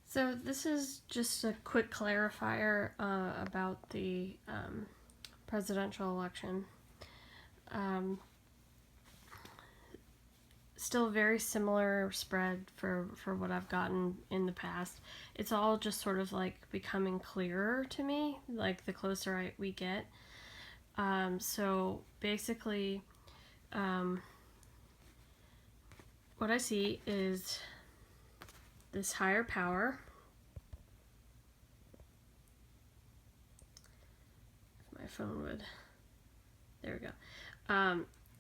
So this is just a quick clarifier about the presidential election. Still very similar spread for what I've gotten in the past. It's all just sort of like becoming clearer to me, like the closer we get. So basically, what I see is this higher power. If my phone would. There we go.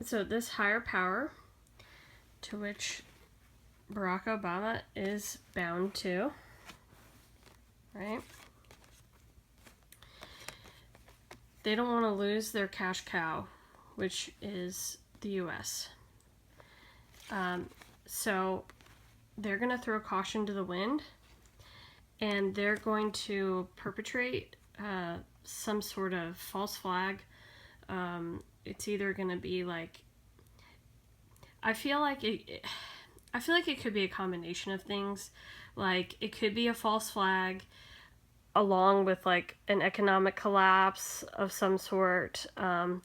So this higher power, to which Barack Obama is bound to, right? They don't want to lose their cash cow, which is the U.S. So they're going to throw caution to the wind, and they're going to perpetrate some sort of false flag. It's either going to be like, I feel like it could be a combination of things. Like, it could be a false flag along with like an economic collapse of some sort, and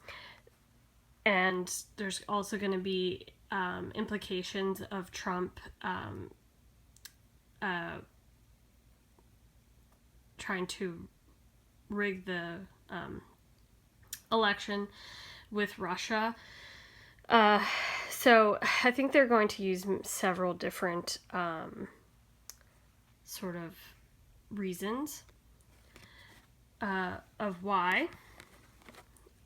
there's also going to be implications of Trump trying to rig the election with Russia. So I think they're going to use several different sort of reasons of why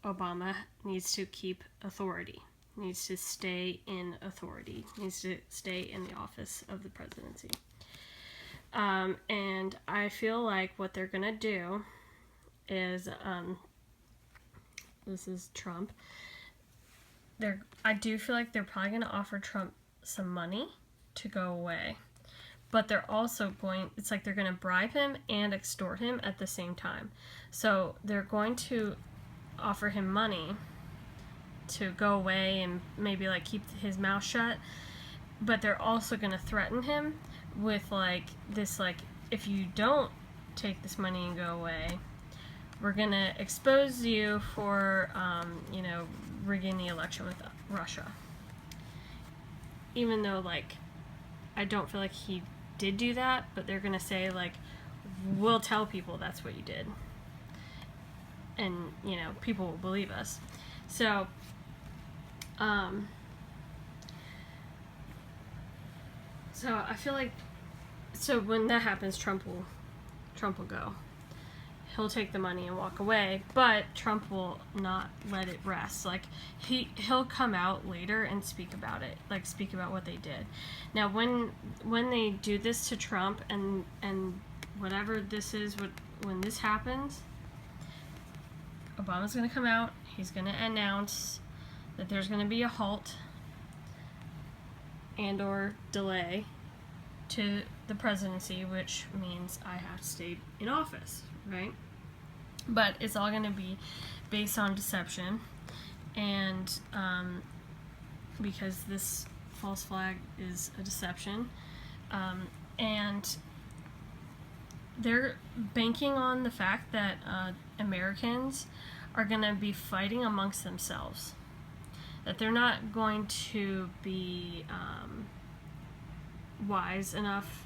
Obama needs to keep authority, needs to stay in authority, needs to stay in the office of the presidency. And I feel like what they're going to do is, this is Trump. I do feel like they're probably going to offer Trump some money to go away. But they're also it's like they're going to bribe him and extort him at the same time. So they're going to offer him money to go away and maybe like keep his mouth shut. But they're also going to threaten him with like this, like, if you don't take this money and go away, we're going to expose you for, rigging the election with Russia. Even though, like, I don't feel like he did do that, but they're going to say, like, we'll tell people that's what you did. And, people will believe us. So, I feel like, so when that happens, Trump will go. He'll take the money and walk away, but Trump will not let it rest. Like, he'll come out later and speak about it, like speak about what they did. Now, when they do this to Trump and whatever this is, when this happens, Obama's going to come out. He's going to announce that there's going to be a halt and or delay to the presidency, which means I have to stay in office, right? But it's all going to be based on deception, and because this false flag is a deception, and they're banking on the fact that Americans are going to be fighting amongst themselves, that they're not going to be wise enough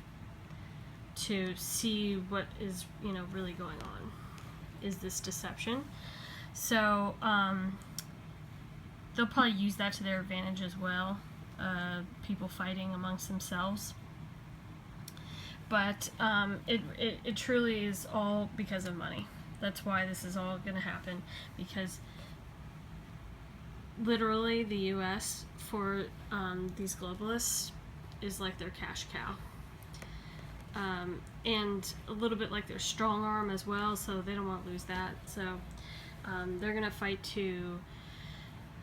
to see what is really going on. Is this deception? So they'll probably use that to their advantage as well, people fighting amongst themselves. But it truly is all because of money. That's why this is all going to happen, because literally the U.S. for these globalists is like their cash cow. And a little bit like their strong arm as well, so they don't want to lose that. So they're going to fight to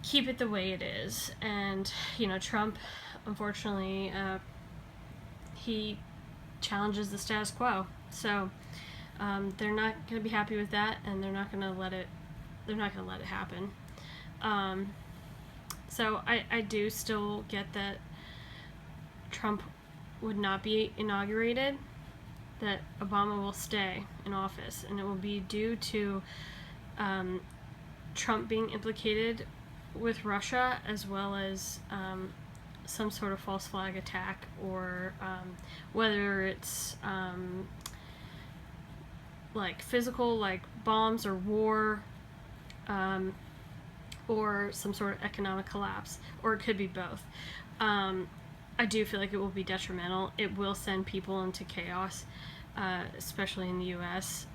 keep it the way it is. And, Trump, unfortunately, he challenges the status quo. So they're not going to be happy with that, and they're not going to let it happen. So I do still get that Trump would not be inaugurated, that Obama will stay in office, and it will be due to Trump being implicated with Russia, as well as some sort of false flag attack, or whether it's like physical, like bombs or war, or some sort of economic collapse, or it could be both. I do feel like it will be detrimental. It will send people into chaos, especially in the U.S.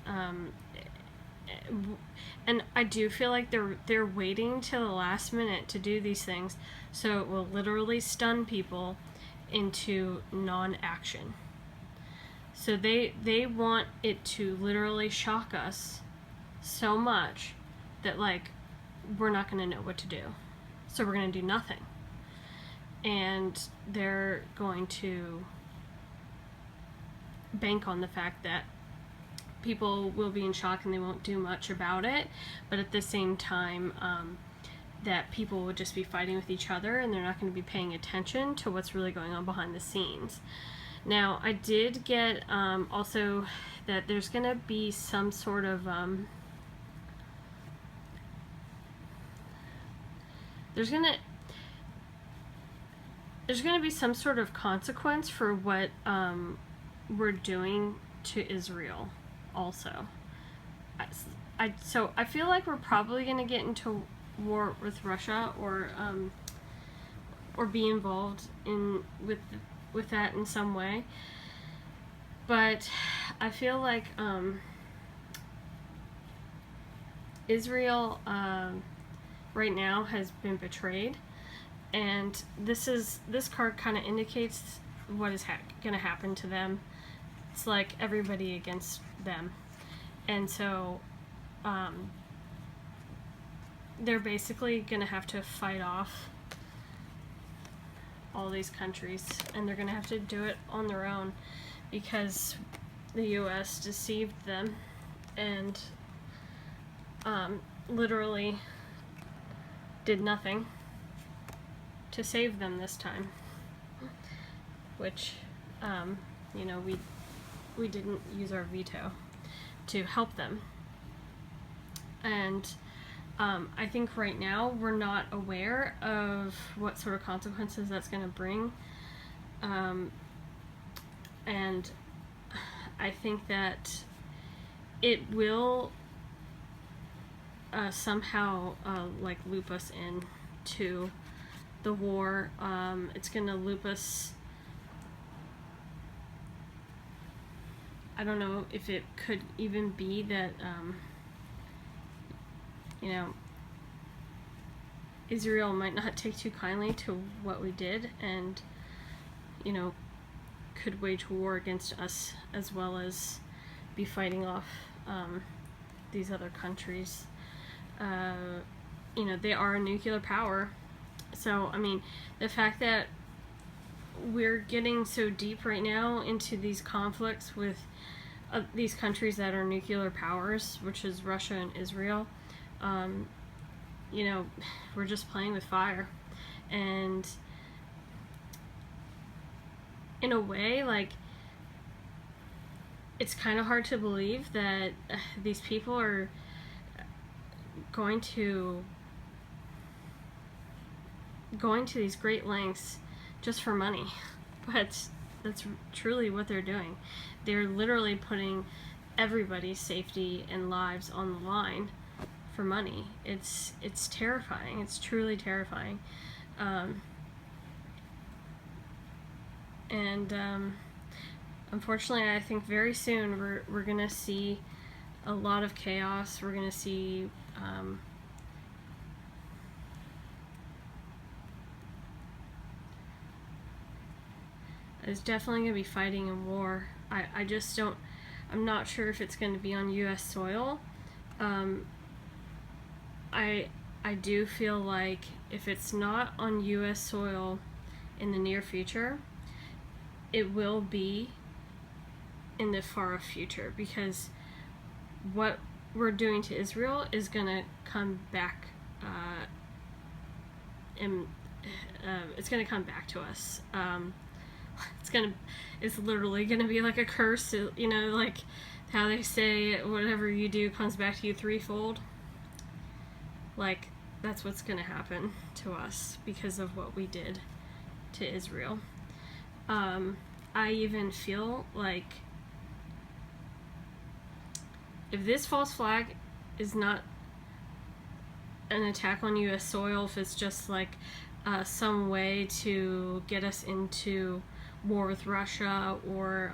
And I do feel like they're waiting till the last minute to do these things, so it will literally stun people into non-action. So they want it to literally shock us so much that, like, we're not going to know what to do. So we're going to do nothing. And they're going to bank on the fact that people will be in shock and they won't do much about it, but at the same time, that people would just be fighting with each other and they're not going to be paying attention to what's really going on behind the scenes. Now, I did get also that there's going to be some sort of there's going to be some sort of consequence for what we're doing to Israel also. So I feel like we're probably going to get into war with Russia, or be involved with that in some way. But I feel like Israel right now has been betrayed, and this card kind of indicates what is going to happen to them. It's like everybody against them, and so they're basically going to have to fight off all these countries, and they're going to have to do it on their own because the U.S. deceived them and literally did nothing to save them this time, which we didn't use our veto to help them. And I think right now we're not aware of what sort of consequences that's going to bring, and I think that it will somehow like loop us into the war. It's going to loop us. I don't know if it could even be that Israel might not take too kindly to what we did, and could wage war against us, as well as be fighting off these other countries. They are a nuclear power, so I mean, the fact that we're getting so deep right now into these conflicts with these countries that are nuclear powers, which is Russia and Israel, we're just playing with fire. And in a way, like, it's kind of hard to believe that these people are going to these great lengths just for money. But that's truly what they're doing. They're literally putting everybody's safety and lives on the line for money. It's terrifying. It's truly terrifying. Unfortunately, I think very soon we're gonna see a lot of chaos. We're gonna see there's definitely gonna be fighting and war. I just don't. I'm not sure if it's gonna be on U.S. soil. I do feel like if it's not on U.S. soil in the near future, it will be in the far future, because what we're doing to Israel is gonna come back, and it's gonna come back to us. It's literally gonna be like a curse, you know, like how they say whatever you do comes back to you threefold. Like, that's what's gonna happen to us because of what we did to Israel. I even feel like if this false flag is not an attack on U.S. soil, if it's just like some way to get us into war with Russia, or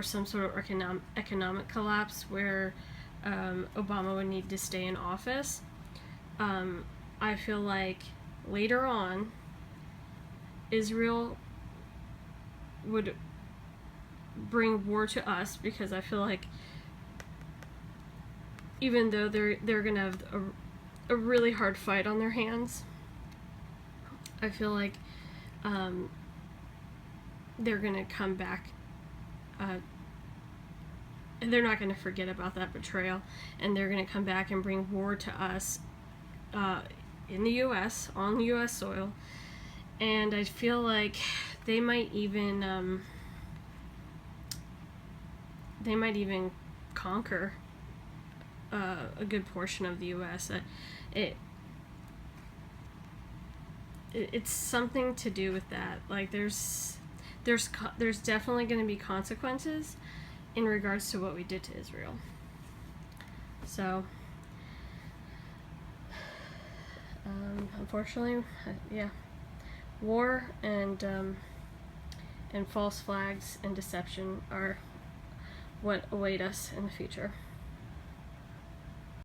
some sort of economic collapse where Obama would need to stay in office, I feel like later on Israel would bring war to us, because I feel like even though they're gonna have a really hard fight on their hands, I feel like they're gonna come back, and they're not gonna forget about that betrayal, and they're gonna come back and bring war to us in the U.S., on U.S. soil. And I feel like they might even conquer a good portion of the U.S. It's something to do with that. Like, there's definitely going to be consequences in regards to what we did to Israel. So, unfortunately, yeah, war and false flags and deception are what await us in the future.